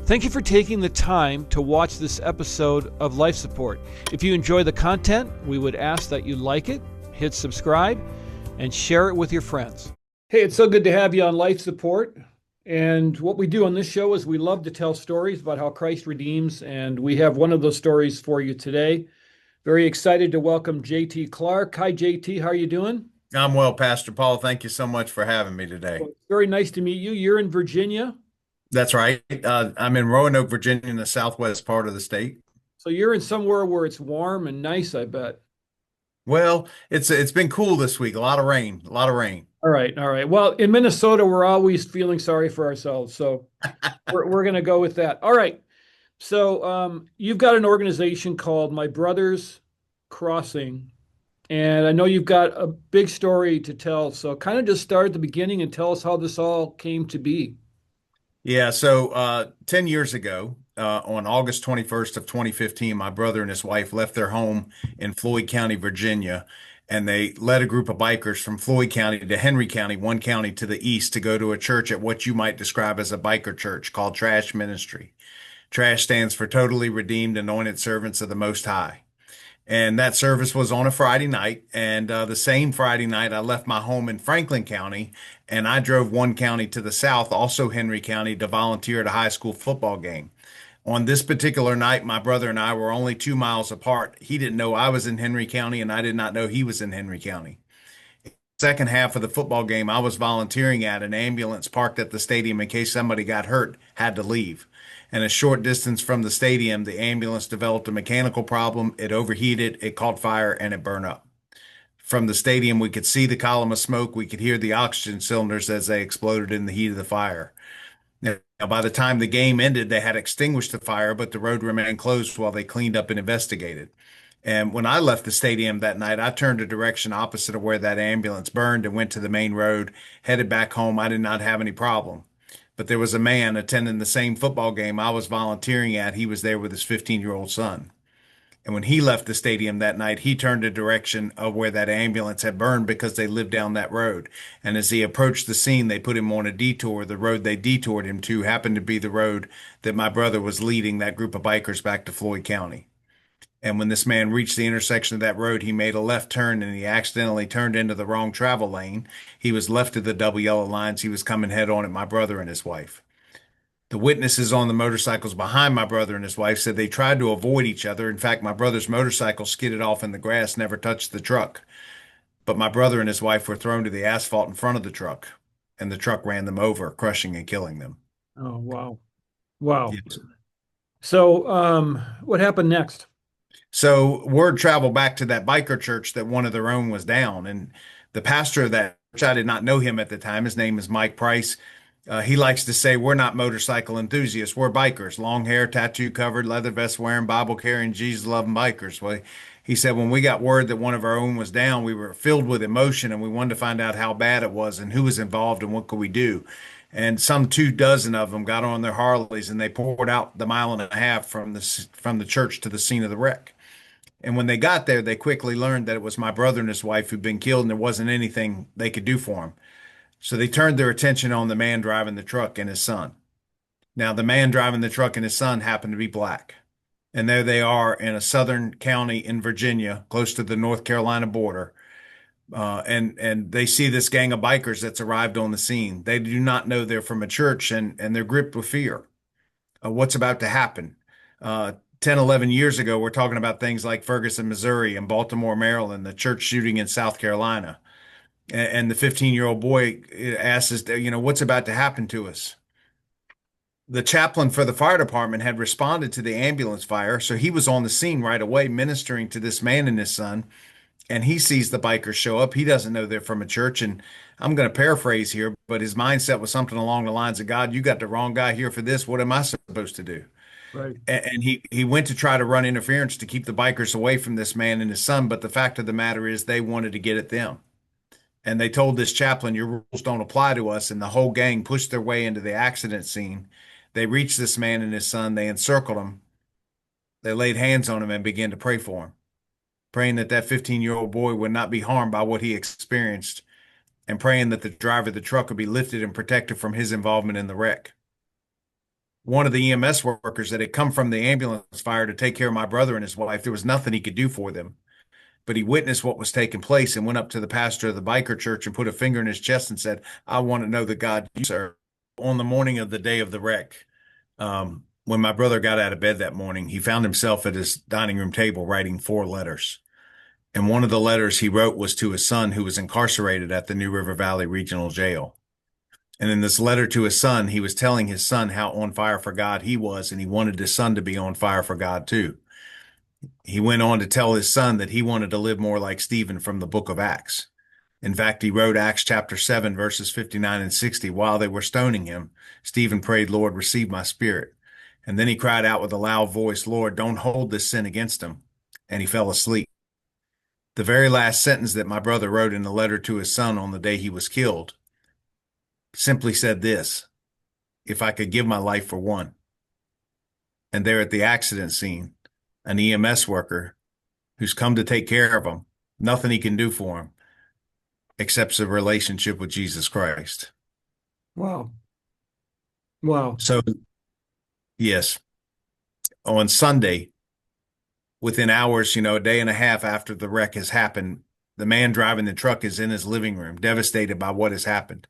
Thank you for taking the time to watch this episode of Life Support. If you enjoy the content, we would ask that you like it, hit subscribe, and share it with your friends. Hey, it's so good to have you on Life Support. And what we do on this show is we love to tell stories about how Christ redeems, and we have one of those stories for you today. Very excited to welcome JT Clark. Hi, JT. How are you doing? I'm well, Pastor Paul. Thank you so much for having me today. Well, very nice to meet you. You're in Virginia. That's right. I'm in Roanoke, Virginia, in the southwest part of the state. So you're in somewhere where it's warm and nice, I bet. Well, it's been cool this week. A lot of rain, a lot of rain. All right, all right. Well, in Minnesota, we're always feeling sorry for ourselves, so we're going to go with that. All right. So you've got an organization called My Brother's Crossing, and I know you've got a big story to tell. So kind of just start at the beginning and tell us how this all came to be. Yeah, so 10 years ago, on August 21st of 2015, my brother and his wife left their home in Floyd County, Virginia, and they led a group of bikers from Floyd County to Henry County, one county to the east, to go to a church at what you might describe as a biker church called Trash Ministry. Trash stands for Totally Redeemed Anointed Servants of the Most High. And that service was on a Friday night. And the same Friday night, I left my home in Franklin County and I drove one county to the south, also Henry County, to volunteer at a high school football game. On this particular night, my brother and I were only 2 miles apart. He didn't know I was in Henry County, and I did not know he was in Henry County. Second half of the football game, I was volunteering at an ambulance parked at the stadium in case somebody got hurt, had to leave. And a short distance from the stadium, the ambulance developed a mechanical problem. It overheated, it caught fire, and it burned up. From the stadium, we could see the column of smoke. We could hear the oxygen cylinders as they exploded in the heat of the fire. Now, by the time the game ended, they had extinguished the fire, but the road remained closed while they cleaned up and investigated. And when I left the stadium that night, I turned a direction opposite of where that ambulance burned and went to the main road, headed back home. I did not have any problem. But there was a man attending the same football game I was volunteering at. He was there with his 15-year-old son. And when he left the stadium that night, he turned the direction of where that ambulance had burned because they lived down that road. And as he approached the scene, they put him on a detour. The road they detoured him to happened to be the road that my brother was leading that group of bikers back to Floyd County. And when this man reached the intersection of that road, he made a left turn and he accidentally turned into the wrong travel lane. He was left of the double yellow lines. He was coming head on at my brother and his wife. The witnesses on the motorcycles behind my brother and his wife said they tried to avoid each other. In fact, my brother's motorcycle skidded off in the grass, never touched the truck. But my brother and his wife were thrown to the asphalt in front of the truck, and the truck ran them over, crushing and killing them. Oh, wow. Wow. Yes. So what happened next? So word traveled back to that biker church that one of their own was down. And the pastor of that church, I did not know him at the time. His name is Mike Price. He likes to say, we're not motorcycle enthusiasts. We're bikers, long hair, tattoo covered, leather vest wearing, Bible carrying, Jesus loving bikers. Well, he said, when we got word that one of our own was down, we were filled with emotion and we wanted to find out how bad it was and who was involved and what could we do. And some 2 dozen of them got on their Harleys and they poured out the mile and a half from the church to the scene of the wreck. And when they got there, they quickly learned that it was my brother and his wife who'd been killed and there wasn't anything they could do for him. So they turned their attention on the man driving the truck and his son. Now, the man driving the truck and his son happened to be black. And there they are in a southern county in Virginia, close to the North Carolina border. And they see this gang of bikers that's arrived on the scene. They do not know they're from a church and they're gripped with fear. What's about to happen? 10, 11 years ago, we're talking about things like Ferguson, Missouri, and Baltimore, Maryland, the church shooting in South Carolina. And the 15-year-old boy asks us, what's about to happen to us? The chaplain for the fire department had responded to the ambulance fire, so he was on the scene right away ministering to this man and his son. And he sees the bikers show up. He doesn't know they're from a church. And I'm going to paraphrase here, but his mindset was something along the lines of, God, you got the wrong guy here for this. What am I supposed to do? Right. And he went to try to run interference to keep the bikers away from this man and his son. But the fact of the matter is they wanted to get at them. And they told this chaplain, your rules don't apply to us. And the whole gang pushed their way into the accident scene. They reached this man and his son. They encircled him. They laid hands on him and began to pray for him, praying that that 15-year-old boy would not be harmed by what he experienced, and praying that the driver of the truck would be lifted and protected from his involvement in the wreck. one of the EMS workers that had come from the ambulance fire to take care of my brother and his wife. There was nothing he could do for them, but he witnessed what was taking place and went up to the pastor of the biker church and put a finger in his chest and said, "I want to know the God you serve." On the morning of the day of the wreck, when my brother got out of bed that morning, he found himself at his dining room table writing 4 letters. And one of the letters he wrote was to his son, who was incarcerated at the New River Valley Regional Jail. And in this letter to his son, he was telling his son how on fire for God he was, and he wanted his son to be on fire for God too. He went on to tell his son that he wanted to live more like Stephen from the book of Acts. In fact, he wrote Acts chapter 7, verses 59 and 60. While they were stoning him, Stephen prayed, "Lord, receive my spirit." And then he cried out with a loud voice, "Lord, don't hold this sin against him." And he fell asleep. The very last sentence that my brother wrote in the letter to his son on the day he was killed simply said this: "If I could give my life for one." And there at the accident scene, an EMS worker who's come to take care of him, nothing he can do for him, accepts a relationship with Jesus Christ. Wow. Wow. So, yes, on Sunday, within hours, a day and a half after the wreck has happened, the man driving the truck is in his living room, devastated by what has happened.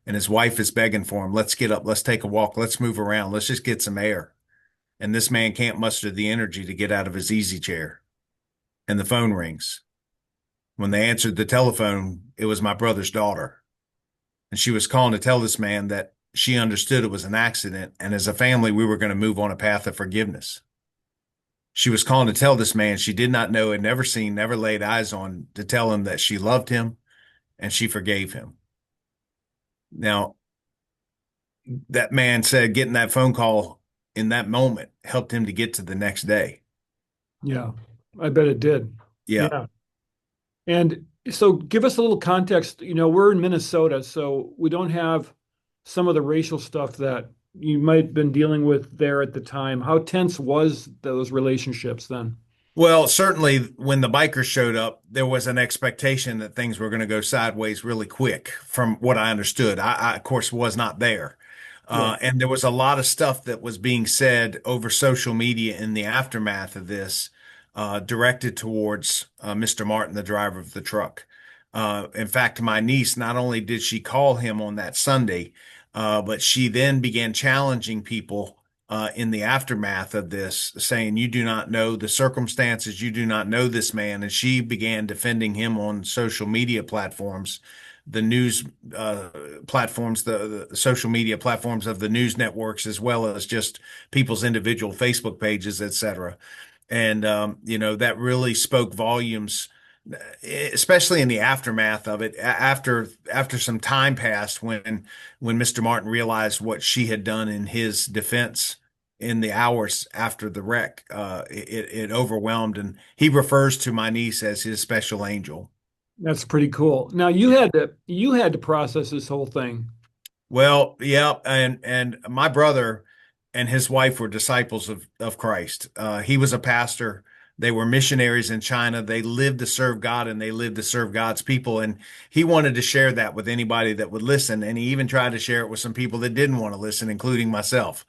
And his wife is begging for him, "Let's get up, let's take a walk, let's move around, let's just get some air." And this man can't muster the energy to get out of his easy chair. And the phone rings. When they answered the telephone, it was my brother's daughter. And she was calling to tell this man that she understood it was an accident, and as a family, we were going to move on a path of forgiveness. She was calling to tell this man she did not know, had never seen, never laid eyes on, to tell him that she loved him and she forgave him. Now, that man said getting that phone call in that moment helped him to get to the next day. Yeah, I bet it did. Yeah. Yeah. And so give us a little context. We're in Minnesota, so we don't have some of the racial stuff that you might have been dealing with there at the time. How tense was those relationships then? Well, certainly when the bikers showed up, there was an expectation that things were going to go sideways really quick, from what I understood. I of course, was not there. Right. And there was a lot of stuff that was being said over social media in the aftermath of this, directed towards Mr. Martin, the driver of the truck. In fact, my niece, not only did she call him on that Sunday, but she then began challenging people in the aftermath of this, saying, "You do not know the circumstances. You do not know this man." And she began defending him on social media platforms, the news platforms, the social media platforms of the news networks, as well as just people's individual Facebook pages, etc. And, that really spoke volumes, especially in the aftermath of it, after some time passed, when Mr. Martin realized what she had done in his defense in the hours after the wreck. It overwhelmed, and he refers to my niece as his special angel. That's pretty cool. Now you had to process this whole thing. Well, yeah, and my brother and his wife were disciples of Christ. He was a pastor. They were missionaries in China. They lived to serve God, and they lived to serve God's people. And he wanted to share that with anybody that would listen. And he even tried to share it with some people that didn't want to listen, including myself.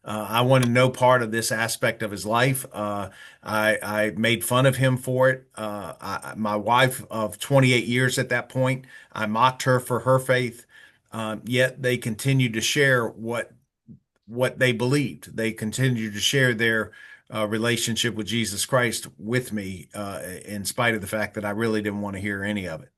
I wanted no part of this aspect of his life. I made fun of him for it. My wife of 28 years at that point, I mocked her for her faith. Yet they continued to share what they believed. They continued to share their relationship with Jesus Christ with me, in spite of the fact that I really didn't want to hear any of it.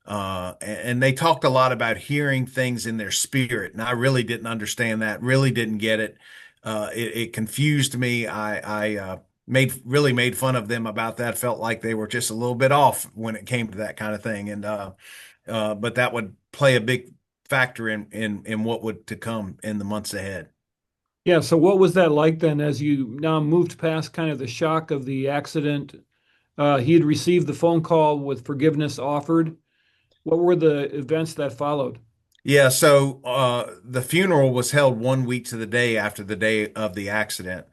And they talked a lot about hearing things in their spirit, and I really didn't understand that, really didn't get it. It confused me. I really made fun of them about that. Felt like they were just a little bit off when it came to that kind of thing. And but that would play a big factor in what would to come in the months ahead. Yeah, so what was that like then as you now moved past kind of the shock of the accident? He had received the phone call with forgiveness offered. What were the events that followed? Yeah, so the funeral was held one week to the day after the day of the accident.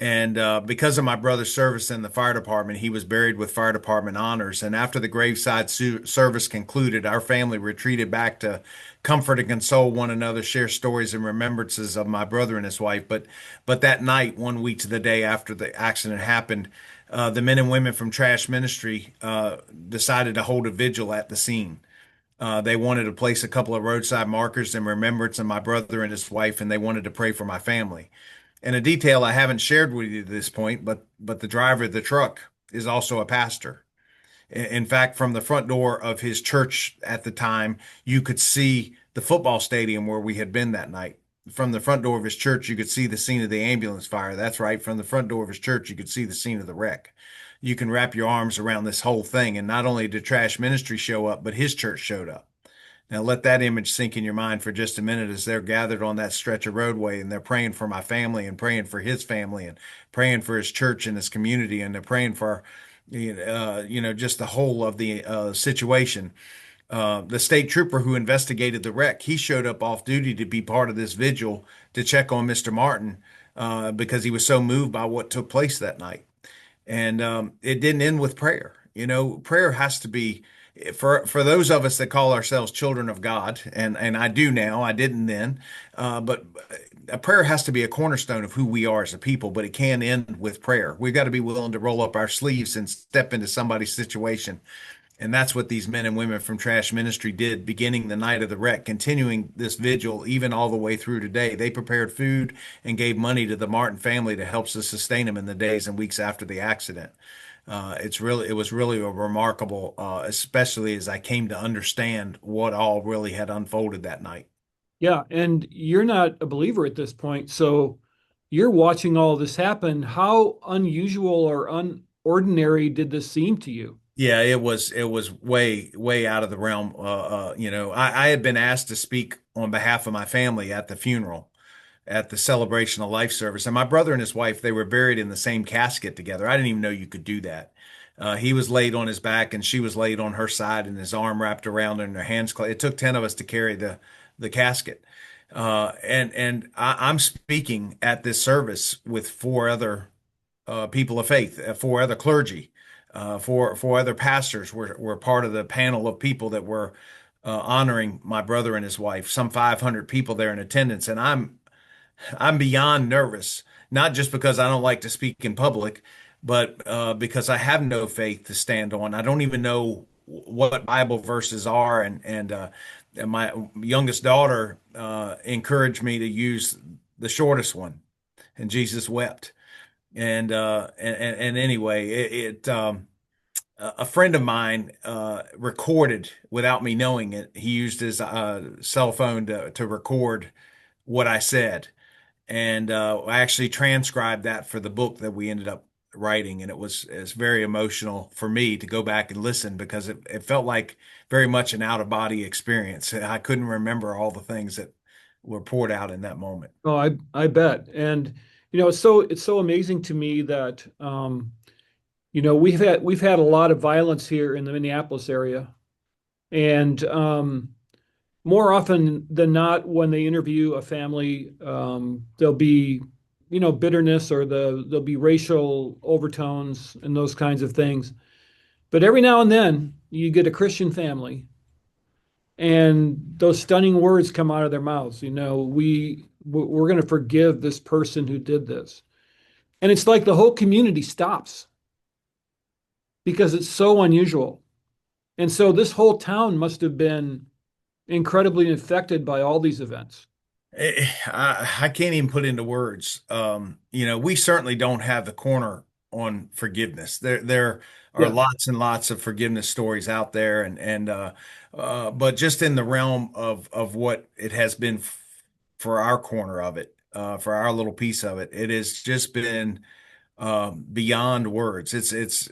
And because of my brother's service in the fire department, he was buried with fire department honors. And after the graveside service concluded, our family retreated back to comfort and console one another, share stories and remembrances of my brother and his wife. But that night, 1 week to the day after the accident happened, the men and women from Trash Ministry decided to hold a vigil at the scene. They wanted to place a couple of roadside markers in remembrance of my brother and his wife, and they wanted to pray for my family. And a detail I haven't shared with you at this point, but the driver of the truck is also a pastor. In fact, from the front door of his church at the time, you could see the football stadium where we had been that night. From the front door of his church, you could see the scene of the ambulance fire. That's right. From the front door of his church, you could see the scene of the wreck. You can wrap your arms around this whole thing. And not only did Trash Ministry show up, but his church showed up. Now, let that image sink in your mind for just a minute as they're gathered on that stretch of roadway and they're praying for my family and praying for his family and praying for his church and his community. And they're praying for, just the whole of the situation. The state trooper who investigated the wreck, he showed up off duty to be part of this vigil to check on Mr. Martin because he was so moved by what took place that night. And it didn't end with prayer. Prayer has to be for those of us that call ourselves children of God, and I do now, I didn't then, but a prayer has to be a cornerstone of who we are as a people, but it can end with prayer. We've got to be willing to roll up our sleeves and step into somebody's situation. And that's what these men and women from Trash Ministry did, beginning the night of the wreck, continuing this vigil even all the way through today. They prepared food and gave money to the Martin family to help us sustain them in the days and weeks after the accident. It was really a remarkable, especially as I came to understand what all really had unfolded that night. Yeah, and you're not a believer at this point, so you're watching all this happen. How unusual or unordinary did this seem to you? Yeah, it was way out of the realm. I had been asked to speak on behalf of my family at the funeral, at the celebration of life service. And my brother and his wife, they were buried in the same casket together. I didn't even know you could do that. He was laid on his back and she was laid on her side and his arm wrapped around her and her hands. It took 10 of us to carry the casket. I'm speaking at this service with four other people of faith, four other clergy, four other pastors were part of the panel of people that were honoring my brother and his wife. Some 500 people there in attendance, and I'm beyond nervous, not just because I don't like to speak in public, but because I have no faith to stand on. I don't even know what Bible verses are, and my youngest daughter encouraged me to use the shortest one, and Jesus wept. And anyway, a friend of mine recorded without me knowing it. He used his cell phone to record what I said. And I actually transcribed that for the book that we ended up writing. And it's very emotional for me to go back and listen because it felt like very much an out of body experience. I couldn't remember all the things that were poured out in that moment. Oh, I bet. And it's so amazing to me that we've had a lot of violence here in the Minneapolis area, and more often than not, when they interview a family, there'll be bitterness or there'll be racial overtones and those kinds of things. But every now and then, you get a Christian family, and those stunning words come out of their mouths. We're going to forgive this person who did this, and it's like the whole community stops because it's so unusual. And so this whole town must have been incredibly affected by all these events. I can't even put into words. We certainly don't have the corner on forgiveness. There are Yeah. lots and lots of forgiveness stories out there, but just in the realm of what it has been for our corner of it, for our little piece of it, it has just been beyond words. It's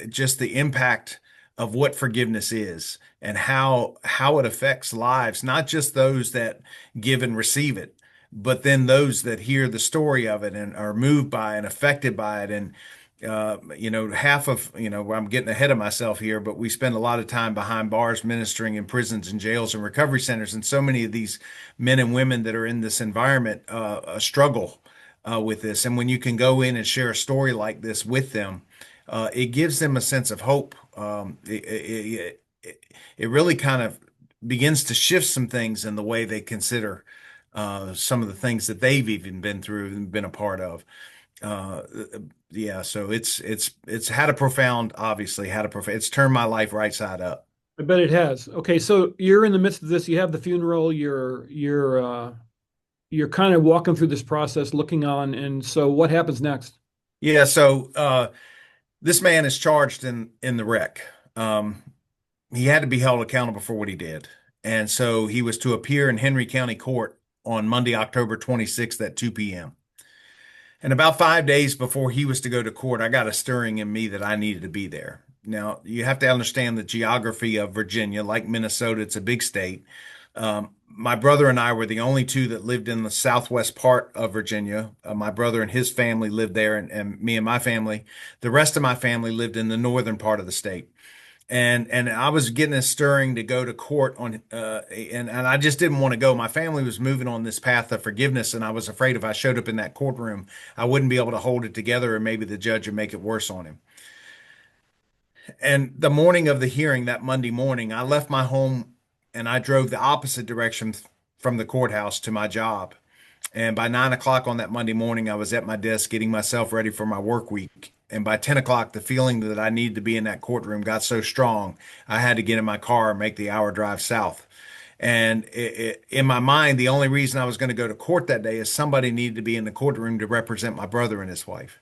just the impact of what forgiveness is and how it affects lives, not just those that give and receive it, but then those that hear the story of it and are moved by and affected by it. And half of, I'm getting ahead of myself here, but we spend a lot of time behind bars ministering in prisons and jails and recovery centers. And so many of these men and women that are in this environment struggle with this. And when you can go in and share a story like this with them, it gives them a sense of hope. It really kind of begins to shift some things in the way they consider some of the things that they've even been through and been a part of. Uh, yeah, so it's had a profound, obviously had a profound. It's turned my life right side up. I bet it has. Okay, so you're in the midst of this. You have the funeral. You're kind of walking through this process, looking on, and so what happens next? Yeah, so this man is charged in the wreck. Um, he had to be held accountable for what he did. And so he was to appear in Henry County Court on Monday, October 26th at 2 p.m. And about 5 days before he was to go to court, I got a stirring in me that I needed to be there. Now, you have to understand the geography of Virginia. Like Minnesota, it's a big state. My brother and I were the only two that lived in the southwest part of Virginia. My brother and his family lived there, and me and my family. The rest of my family lived in the northern part of the state. And I was getting a stirring to go to court on and I just didn't want to go. My family was moving on this path of forgiveness, and I was afraid if I showed up in that courtroom, I wouldn't be able to hold it together, or maybe the judge would make it worse on him. And the morning of the hearing, that Monday morning, I left my home and I drove the opposite direction from the courthouse to my job. And by 9 o'clock on that Monday morning, I was at my desk getting myself ready for my work week. And by 10 o'clock, the feeling that I needed to be in that courtroom got so strong, I had to get in my car and make the hour drive south. And in my mind, the only reason I was going to go to court that day is somebody needed to be in the courtroom to represent my brother and his wife.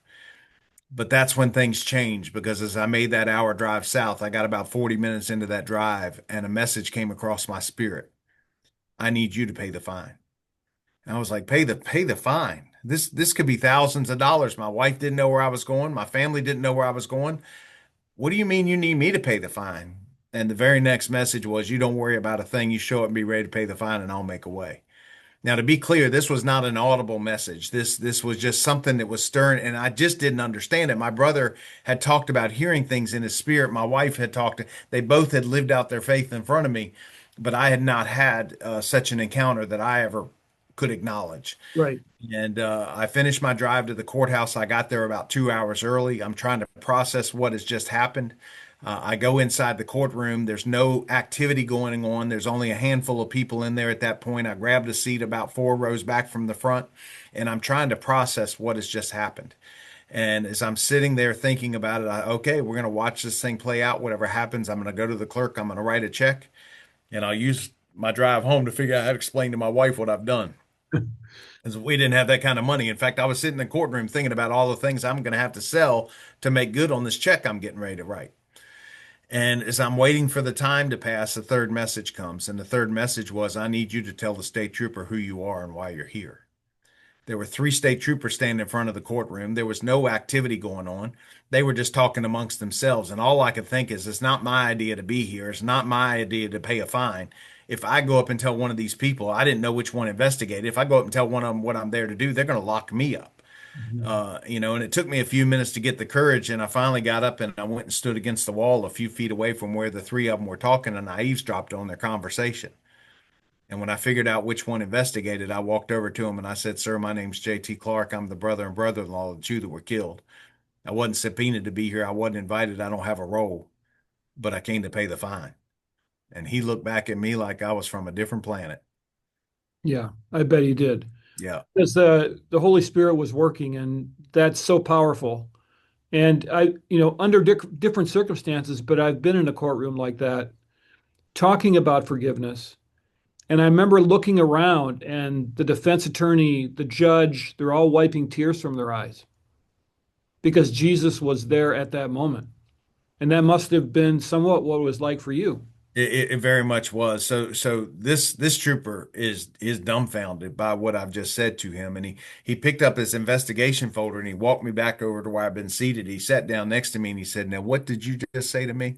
But that's when things changed, because as I made that hour drive south, I got about 40 minutes into that drive and a message came across my spirit. I need you to pay the fine. And I was like, pay the fine. This could be thousands of dollars. My wife didn't know where I was going. My family didn't know where I was going. What do you mean you need me to pay the fine? And the very next message was, you don't worry about a thing. You show up and be ready to pay the fine, and I'll make a way. Now, to be clear, this was not an audible message. This was just something that was stirring, and I just didn't understand it. My brother had talked about hearing things in his spirit. My wife had talked. They both had lived out their faith in front of me, but I had not had such an encounter that I ever could acknowledge. Right. And I finished my drive to the courthouse. I got there about 2 hours early. I'm trying to process what has just happened. I go inside the courtroom. There's no activity going on. There's only a handful of people in there at that point. I grabbed a seat about 4 rows back from the front, and I'm trying to process what has just happened. And as I'm sitting there thinking about it, okay, we're going to watch this thing play out. Whatever happens, I'm going to go to the clerk. I'm going to write a check, and I'll use my drive home to figure out how to explain to my wife what I've done. Because we didn't have that kind of money. In fact, I was sitting in the courtroom thinking about all the things I'm going to have to sell to make good on this check I'm getting ready to write. And as I'm waiting for the time to pass, the third message comes. And the third message was, I need you to tell the state trooper who you are and why you're here. There were three state troopers standing in front of the courtroom. There was no activity going on. They were just talking amongst themselves. And all I could think is, it's not my idea to be here. It's not my idea to pay a fine. If I go up and tell one of these people, I didn't know which one investigated. If I go up and tell one of them what I'm there to do, they're going to lock me up. Mhm. And it took me a few minutes to get the courage. And I finally got up and I went and stood against the wall a few feet away from where the three of them were talking, and I eavesdropped on their conversation. And when I figured out which one investigated, I walked over to him and I said, "Sir, my name's J.T. Clark. I'm the brother and brother-in-law of the two that were killed. I wasn't subpoenaed to be here. I wasn't invited. I don't have a role, but I came to pay the fine." And he looked back at me like I was from a different planet. Yeah, I bet he did. Yeah. Because the Holy Spirit was working, and that's so powerful. And under different circumstances, but I've been in a courtroom like that, talking about forgiveness. And I remember looking around, and the defense attorney, the judge, they're all wiping tears from their eyes because Jesus was there at that moment. And that must have been somewhat what it was like for you. It very much was. So this trooper is dumbfounded by what I've just said to him, and he picked up his investigation folder and he walked me back over to where I've been seated. He sat down next to me and he said, "Now, what did you just say to me?"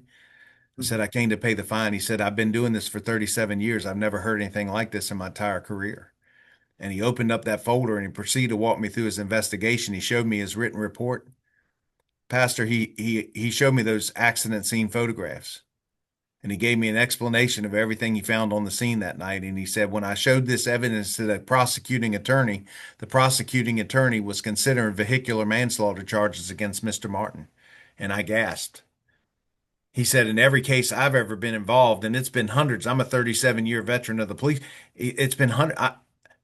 I said, "I came to pay the fine." He said, "I've been doing this for 37 years. I've never heard anything like this in my entire career." And he opened up that folder and he proceeded to walk me through his investigation. He showed me his written report. Pastor, he showed me those accident scene photographs. And he gave me an explanation of everything he found on the scene that night. And he said, when I showed this evidence to the prosecuting attorney was considering vehicular manslaughter charges against Mr. Martin. And I gasped. He said, in every case I've ever been involved, and it's been hundreds, I'm a 37-year veteran of the police. It's been hundreds.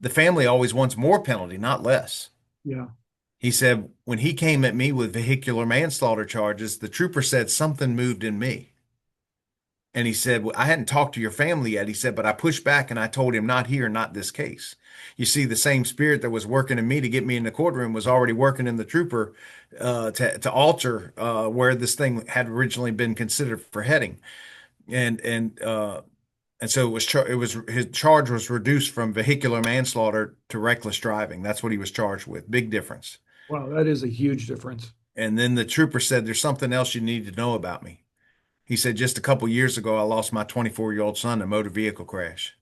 The family always wants more penalty, not less. Yeah. He said, when he came at me with vehicular manslaughter charges, the trooper said something moved in me. And he said, well, I hadn't talked to your family yet. He said, but I pushed back and I told him, not here, not this case. You see, the same spirit that was working in me to get me in the courtroom was already working in the trooper to alter where this thing had originally been considered for heading. And so it was his charge was reduced from vehicular manslaughter to reckless driving. That's what he was charged with. Big difference. Wow, that is a huge difference. And then the trooper said, there's something else you need to know about me. He said, just a couple years ago, I lost my 24-year-old son in a motor vehicle crash.